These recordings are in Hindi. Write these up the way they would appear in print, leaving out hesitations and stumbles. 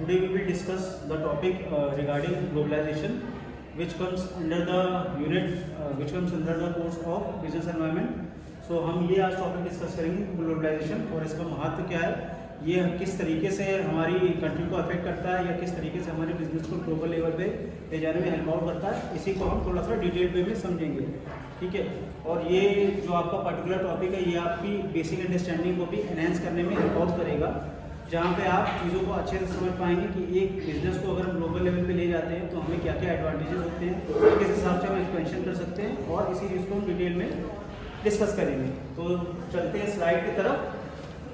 Today we will discuss the topic regarding globalization, which comes under the course of business environment. So हम ये आज टॉपिक डिस्कस करेंगे ग्लोबलाइजेशन और इसका महत्व क्या है, ये किस तरीके से हमारी कंट्री को अफेक्ट करता है या किस तरीके से हमारे बिजनेस को ग्लोबल लेवल पे ले जाने में हेल्प आउट करता है। इसी को हम थोड़ा सा डिटेल वे में समझेंगे, ठीक है। और ये जो आपका पर्टिकुलर टॉपिक है ये आपकी बेसिक अंडरस्टैंडिंग को भी एनहेंस करने में हेल्प आउट करेगा, जहाँ पे आप चीज़ों को अच्छे से समझ पाएंगे कि एक बिजनेस को अगर हम ग्लोबल लेवल पे ले जाते हैं तो हमें क्या क्या एडवांटेजेस होते हैं, किस हिसाब से हम एक्सपेंशन कर सकते हैं, और इसी चीज़ को हम डिटेल में डिस्कस करेंगे। तो चलते हैं स्लाइड की तरफ।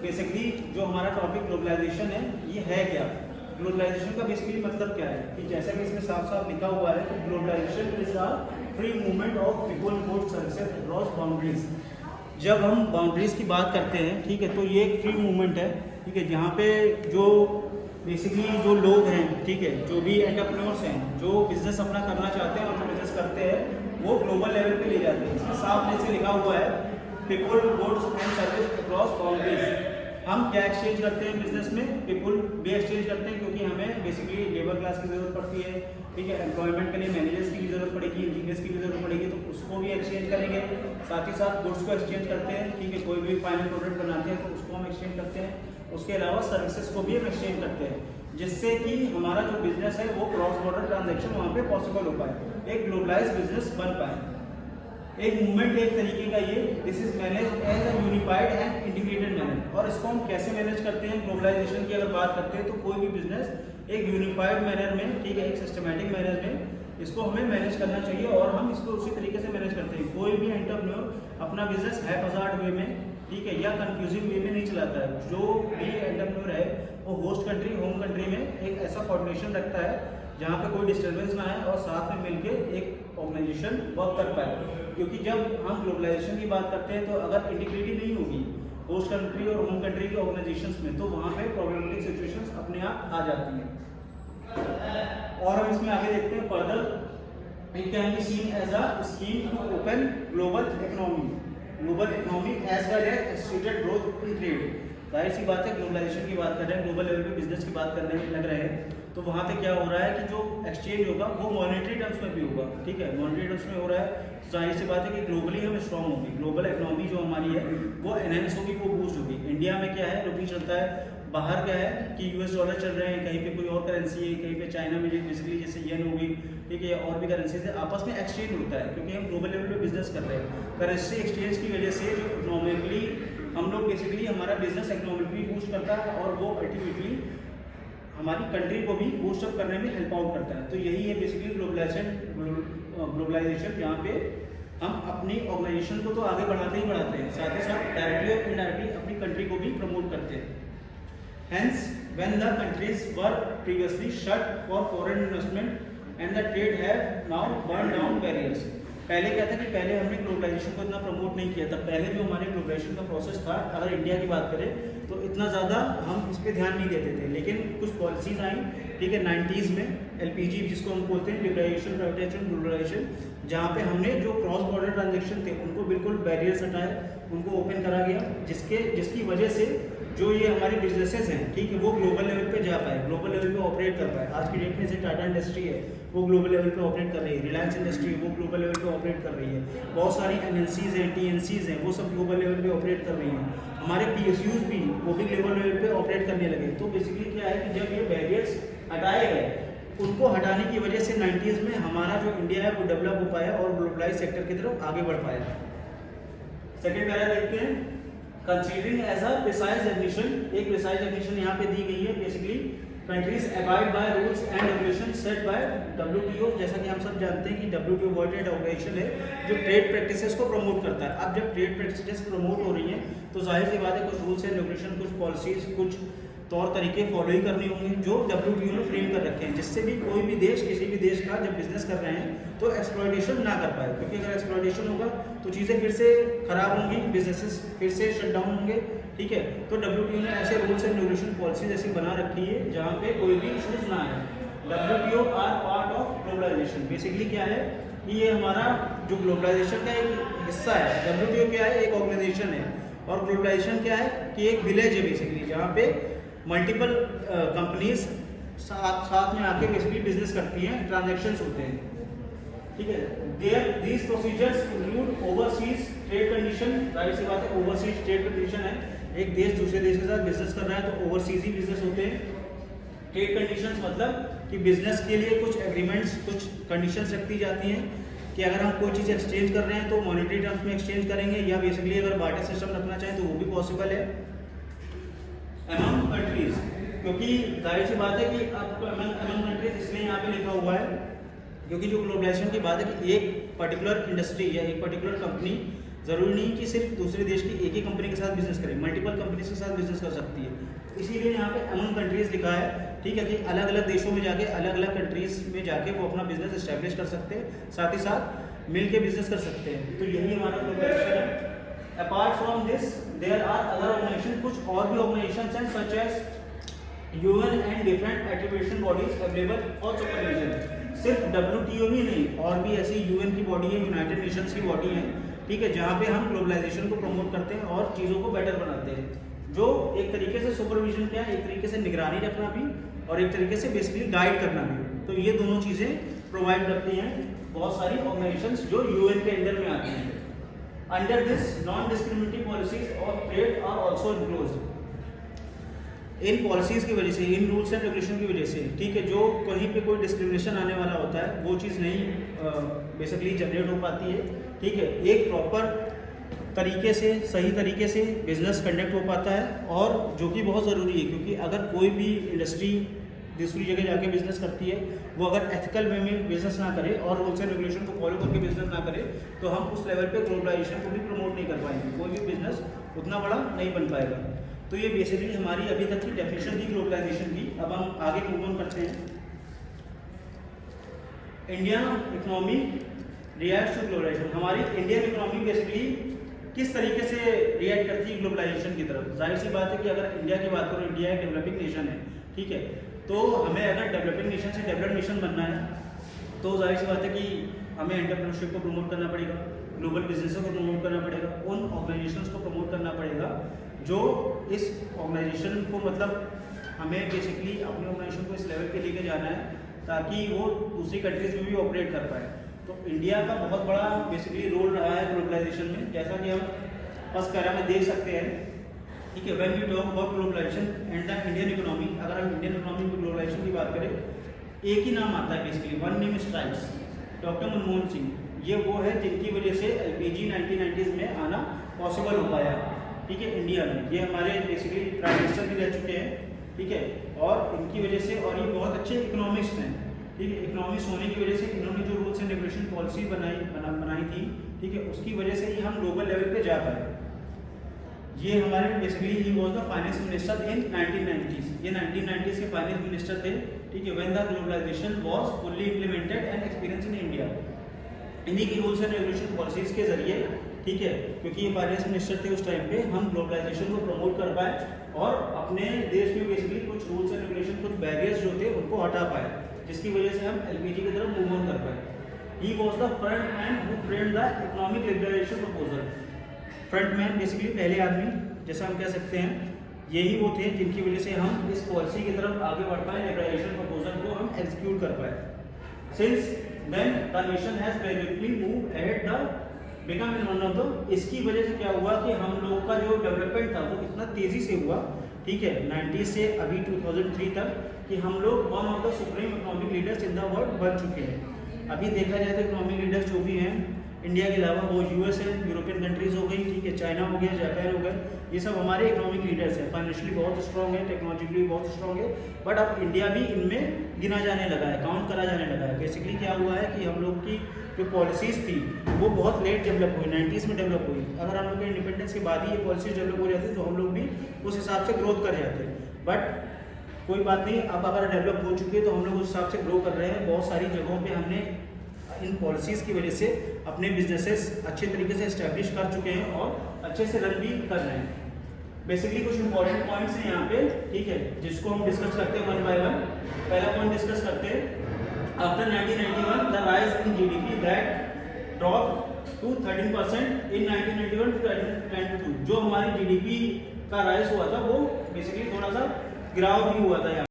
बेसिकली जो हमारा टॉपिक ग्लोबलाइजेशन है ये है क्या, ग्लोबलाइजेशन का बेसिकली मतलब क्या है कि जैसा कि इसमें साफ साफ लिखा हुआ है कि globalisation is a free movement of people, goods, services across boundaries. जब हम बाउंड्रीज की बात करते हैं, ठीक है, तो ये एक फ्री मूवमेंट है, ठीक है, जहाँ पे जो बेसिकली जो लोग हैं, ठीक है, जो भी एंटरप्रेन्योर्स हैं, जो बिजनेस अपना करना चाहते हैं और जो बिजनेस करते हैं वो ग्लोबल लेवल पे ले जाते हैं। इसमें साफ से लिखा हुआ है people, goods and service across boundaries. हम क्या एक्सचेंज करते हैं बिजनेस में, पीपल भी एक्सचेंज करते हैं क्योंकि हमें बेसिकली लेबर क्लास की जरूरत पड़ती है, ठीक है, एम्प्लॉयमेंट के लिए मैनेजर्स की भी जरूरत पड़ेगी, इंजीनियर्स की भी जरूरत पड़ेगी, तो उसको भी एक्सचेंज करेंगे। साथ ही साथ गुड्स को एक्सचेंज करते हैं, ठीक है, कोई भी फाइनल प्रोडक्ट बनाते हैं तो उसको हम एक्सचेंज करते हैं। उसके अलावा सर्विसेज को भी हम एक्सचेंज करते हैं, जिससे कि हमारा जो बिजनेस है वो क्रॉस बॉर्डर ट्रांजैक्शन वहाँ पे पॉसिबल हो पाए, एक ग्लोबलाइज बिजनेस बन पाए। एक मूवमेंट एक तरीके का ये, this is manage as a unified and integrated manner. और इसको हम कैसे मैनेज करते हैं, ग्लोबलाइजेशन की अगर बात करते हैं तो कोई भी बिजनेस एक यूनिफाइड मैनर में, ठीक है, एक सिस्टमैटिक मैनर में इसको हमें मैनेज करना चाहिए, और हम इसको उसी तरीके से मैनेज करते हैं। कोई भी एंटरप्रेन्योर अपना बिजनेस हैपहज़ार्ड वे में, ठीक है, या कंफ्यूजिंग वे में नहीं चलाता है। जो भी एंटरप्रेन्योर है वो होस्ट कंट्री, होम कंट्री में एक ऐसा कोऑर्डिनेशन रखता है जहाँ पे कोई डिस्टर्बेंस ना आए और साथ में मिलके एक ऑर्गेनाइजेशन वर्क कर पाए। क्योंकि जब हम ग्लोबलाइजेशन की बात करते हैं तो अगर इंटीग्रिटी नहीं होगी होस्ट कंट्री और होम कंट्री के ऑर्गेनाइजेशंस में, तो वहाँ पे प्रॉब्लमेटिक सिचुएशंस अपने आप आ जाती हैं। और हम इसमें आगे देखते हैं further, it can be seen as a scheme to open global economy as well as extracted growth in trade. जाहिर सी बात है, ग्लोबलाइजेशन की बात कर रहे हैं, ग्लोबल लेवल पे बिजनेस की बात करने लग रहे हैं, तो वहाँ पे क्या हो रहा है कि जो एक्सचेंज होगा वो मॉनेटरी टर्म्स में भी होगा, ठीक है, मॉनेटरी टर्म्स में हो रहा है। तो जाहिर सी बात है कि ग्लोबली हम स्ट्रॉन्ग होगी, ग्लोबल इकोनॉमी जो हमारी है वो एनहेंस होगी, वो बूस्ट होगी। इंडिया में क्या है, रुपी चलता है, बाहर क्या है कि यूएस डॉलर चल रहे हैं, कहीं पे कोई और करेंसी है, कहीं पे चाइना में बेसिकली जैसे येन होगी, ठीक है, और भी करेंसी से आपस में एक्सचेंज होता है क्योंकि हम ग्लोबल लेवल पे बिजनेस कर रहे हैं। करेंसी एक्सचेंज की वजह से जो इकोनॉमिकली हम लोग बेसिकली हमारा बिजनेस इकोनॉमिकली बूस्ट करता है और वो अल्टीमेटली हमारी कंट्री को भी बूस्ट अप करने में हेल्प आउट करता है। तो यही है बेसिकली ग्लोबलाइजेशन, जहाँ पे हम अपनी ऑर्गेनाइजेशन को तो आगे बढ़ाते ही बढ़ाते हैं, साथ ही साथ डायरेक्टली और इनडायरेक्टली अपनी कंट्री को भी प्रमोट करते हैं। Hence, when the countries were previously shut for foreign investment and the trade have now burned down barriers. पहले क्या था कि पहले हमने ग्लोबलाइजेशन को इतना प्रमोट नहीं किया था। पहले जो हमारे ग्लोबलाइजेशन का प्रोसेस था, अगर इंडिया की बात करें तो इतना ज़्यादा हम इस पर ध्यान नहीं देते थे, लेकिन कुछ पॉलिसीज़ आई, ठीक है, 90s में LPG जिसको हम बोलते हैं लिबरलाइजेशन, प्राइवेटाइजेशन, ग्लोबलाइजेशन, जहाँ पे हमने जो क्रॉस बॉर्डर ट्रांजेक्शन थे उनको बिल्कुल बैरियर्स हटाए, उनको ओपन करा गया, जिसकी वजह से जो ये हमारे बिजनेसेस हैं, ठीक है, वो ग्लोबल लेवल पे जा पाए, ग्लोबल लेवल पे ऑपरेट कर पाए। आज की डेट में जैसे टाटा इंडस्ट्री है वो ग्लोबल लेवल पे ऑपरेट कर रही है, रिलायंस इंडस्ट्री है वो ग्लोबल लेवल पे ऑपरेट कर रही है, बहुत सारी MNCs हैं, TNCs हैं, वो सब ग्लोबल लेवल पे ऑपरेट कर रही हैं। हमारे PSUs भी वो भी ग्लोबल लेवल पे ऑपरेट करने लगे। तो बेसिकली क्या है कि जब ये बैरियर्स हटाए गए, उनको हटाने की वजह से 90s में हमारा जो इंडिया है वो डेवलप हो पाया और ग्लोबलाइज सेक्टर की तरफ आगे बढ़ पाया। सेकेंड पैरा देखते हैं, considering as a precise definition. एक प्रिसाइज डेफिनेशन यहाँ पे दी गई है, basically countries abide by rules and regulation set by WTO। जैसा कि हम सब जानते हैं कि WTO वर्ल्ड ट्रेड ऑर्गेनाइजेशन है जो ट्रेड प्रैक्टिसेस को प्रमोट करता है। अब जब ट्रेड प्रैक्टिसेस प्रमोट हो रही हैं तो जाहिर सी बात है कुछ रूल्स एंड रेगुलेशन, कुछ पॉलिसीज, कुछ तौर तरीके फॉलो ही करने होंगे जो WTO ने फ्रेम कर रखे हैं, जिससे भी कोई भी देश किसी भी देश का जब बिजनेस कर रहे हैं तो एक्सप्लॉयटेशन ना कर पाए, क्योंकि अगर एक्सप्लॉयटेशन होगा तो चीज़ें फिर से खराब होंगी, बिजनेसेस फिर से शट डाउन होंगे, ठीक है। तो WTO ने ऐसे रूल्स एंड रेगुलेशन पॉलिसीज ऐसी बना रखी है जहाँ पे कोई भी इशूज ना आए। WTO are part of globalisation. Basically क्या है कि ये हमारा जो ग्लोबलाइजेशन का एक हिस्सा है। WTO क्या है, एक ऑर्गेनाइजेशन है, और ग्लोबलाइजेशन क्या है कि एक विलेज है बेसिकली, जहाँ पे मल्टीपल कंपनीज साथ में आके बेसिकली बिजनेस करती हैं, ट्रांजैक्शंस होते हैं, ठीक है। These procedures include overseas trade condition, जाहिर सी बात है ओवरसीज ट्रेड कंडीशन है, एक देश दूसरे देश के साथ बिजनेस कर रहा है तो ओवरसीज ही बिजनेस होते हैं। ट्रेड कंडीशंस मतलब कि बिजनेस के लिए कुछ एग्रीमेंट्स, कुछ कंडीशंस रखी जाती हैं कि अगर हम कोई चीज़ एक्सचेंज कर रहे हैं तो मॉनेटरी टर्म्स में एक्सचेंज करेंगे, या बेसिकली अगर बार्टर सिस्टम रखना चाहें तो वो भी पॉसिबल है अमंग कंट्रीज, क्योंकि जाहिर सी बात है कि आपको अमंग कंट्रीज इसलिए यहाँ पे लिखा हुआ है क्योंकि जो ग्लोबलाइजेशन की बात है कि एक पर्टिकुलर इंडस्ट्री या एक पर्टिकुलर कंपनी जरूरी नहीं कि सिर्फ दूसरे देश की एक ही कंपनी के साथ बिजनेस करे, मल्टीपल कंपनीज के साथ बिजनेस कर सकती है, इसीलिए यहाँ पे अमंग कंट्रीज लिखा है, ठीक है, कि अलग अलग देशों में जाके अलग अलग कंट्रीज में जाके वो अपना बिजनेस एस्टेब्लिश कर सकते हैं, साथ ही साथ मिल के बिजनेस कर सकते हैं। तो यही हमारा ग्लोबलाइजेशन है। Apart from this there are other organisation, कुछ और भी ऑर्गेनाइजेशंस हैं such as UN and different attribution bodies available for supervision. सिर्फ WTO ही नहीं, और भी ऐसी यूएन की बॉडी है, यूनाइटेड नेशंस की बॉडी है, ठीक है, जहाँ पे हम ग्लोबलाइजेशन को प्रमोट करते हैं और चीज़ों को बेटर बनाते हैं, जो एक तरीके से सुपरविजन क्या है, एक तरीके से निगरानी रखना भी और एक तरीके से बेसिकली गाइड करना भी, तो ये दोनों चीज़ें प्रोवाइड करती हैं बहुत सारी ऑर्गेनाइजेशंस जो यूएन के अंडर में आती हैं। Under this non discriminatory policies of trade are also enclosed. इन पॉलिसीज़ की वजह से, इन रूल्स एंड रेगुलेशन की वजह से, ठीक है, जो कहीं पे कोई डिस्क्रिमिनेशन आने वाला होता है वो चीज़ नहीं बेसिकली जनरेट हो पाती है, ठीक है, एक प्रॉपर तरीके से, सही तरीके से बिजनेस कंडक्ट हो पाता है, और जो कि बहुत ज़रूरी है क्योंकि अगर कोई भी इंडस्ट्री दूसरी जगह जाके बिजनेस करती है, वो अगर एथिकल वे में बिजनेस ना करे और रूल्स एंड रेगुलेशन को फॉलो करके बिजनेस ना करे तो हम उस लेवल पे ग्लोबलाइजेशन को भी प्रमोट नहीं कर पाएंगे, कोई भी बिजनेस उतना बड़ा नहीं बन पाएगा। तो ये बेसिकली हमारी अभी तक की डेफिनेशन थी ग्लोबलाइजेशन की। अब हम आगे मूव ऑन करते हैं। Indian economy reacts to globalisation. हमारी इंडियन इकोनॉमी बेसिकली किस तरीके से रिएक्ट करती है ग्लोबलाइजेशन की तरफ। जाहिर सी बात है कि अगर इंडिया की बात करो, इंडिया एक डेवलपिंग नेशन है, ठीक है, तो हमें अगर डेवलपिंग नेशन से डेवलप्ड नेशन बनना है तो जाहिर सी बात है कि हमें एंटरप्रेन्योरशिप को प्रमोट करना पड़ेगा, ग्लोबल बिजनेसों को प्रमोट करना पड़ेगा, उन ऑर्गेनाइजेशंस को प्रमोट करना पड़ेगा जो इस ऑर्गेनाइजेशन को, मतलब हमें बेसिकली अपने ऑर्गेनाइजेशन को इस लेवल पे लेके जाना है ताकि वो दूसरी कंट्रीज में भी ऑपरेट कर पाए। तो इंडिया का बहुत बड़ा बेसिकली रोल रहा है ग्लोबलाइजेशन में, जैसा कि हम फर्स्ट पैरा में देख सकते हैं, ठीक है। When we talk about globalisation and the Indian economy, अगर हम इंडियन इकोनॉमी में ग्लोबलाइजेशन की बात करें, एक ही नाम आता है basically, one name strikes, doctor Manmohan Singh. ये वो है जिनकी वजह से LPG 1990s में आना पॉसिबल हो पाया, ठीक है, इंडिया में। ये हमारे बेसिकली प्राइम मिनिस्टर भी रह चुके हैं, ठीक है, और इनकी वजह से, और ये बहुत अच्छे इकोनॉमिक्स हैं, ठीक है, इकोनॉमिक्स होने की वजह से इन्होंने जो रूल्स एंड रेगुलेशन पॉलिसी बनाई थी, ठीक है, उसकी वजह से ही हम ग्लोबल लेवल पे जा पाए। ये हमारे basically he was the finance minister in 1990s। ये 1990s के फाइनेंस मिनिस्टर थे, ठीक है, when the globalisation was fully implemented and experience in India. इन्हीं की रूल्स एंड रेगुलेशन पॉलिसीज के जरिए, ठीक है, क्योंकि ये फाइनेंस मिनिस्टर थे उस टाइम पे, हम ग्लोबलाइजेशन को प्रमोट कर पाए और अपने देश में बेसिकली कुछ रूल्स एंड रेगुलेशन, कुछ बैरियर्स जो थे उनको हटा पाए, जिसकी वजह से हम LPG की तरफ मूव ऑन कर पाए। He was the front man who framed the economic liberalisation proposal. Front man basically पहले आदमी, जैसा हम कह सकते हैं, यही वो थे जिनकी वजह से हम इस पॉलिसी की तरफ आगे बढ़ पाए, लिबरलाइजेशन प्रपोजल को हम एग्जीक्यूट कर पाए। Since then the nation has gradually move ahead the become in one of the, इसकी वजह से क्या हुआ कि हम लोगों का जो डेवलपमेंट था वो इतना तेजी से हुआ, ठीक है, 90 से अभी 2003 तक, कि हम लोग one of the supreme economic leaders in the world बन चुके हैं। अभी देखा जाए तो इकोनॉमिक लीडर्स जो भी हैं इंडिया के अलावा, वो US है, यूरोपियन कंट्रीज हो गई, ठीक है, चाइना हो गया, जापान हो गया, ये सब हमारे इकोनॉमिक लीडर्स हैं। फाइनेंशियली बहुत स्ट्रॉन्ग है, टेक्नोलॉजिकली बहुत स्ट्रॉन्ग है, बट अब इंडिया भी इनमें गिना जाने लगा है, काउंट करा जाने लगा है। बेसिकली क्या हुआ है कि हम लोग की जो पॉलिसीज़ थी वो बहुत लेट डेवलप हुई, 90s में डेवलप हुई। अगर हम लोग के इंडिपेंडेंस के बाद ही ये पॉलिसीज डेवलप हो जाती तो हम लोग भी उस हिसाब से ग्रोथ कर जाते, बट कोई बात नहीं, अब अगर डेवलप हो चुकी है तो हम लोग उस हिसाब से ग्रो कर रहे हैं। बहुत सारी जगहों पे हमने इन पॉलिसीज़ की वजह से अपने बिजनेसेस अच्छे तरीके से एस्टेब्लिश कर चुके हैं और अच्छे से रन भी कर रहे हैं। बेसिकली कुछ इंपॉर्टेंट पॉइंट्स हैं यहाँ पे, ठीक है, जिसको हम डिस्कस करते हैं वन बाय वन। पहला पॉइंट डिस्कस करते हैं, after 1991 the rise in GDP that drop to 13% in 1991 to 2022। जो हमारी GDP का राइज हुआ था वो बेसिकली थोड़ा सा गिराव भी हुआ था यहाँ।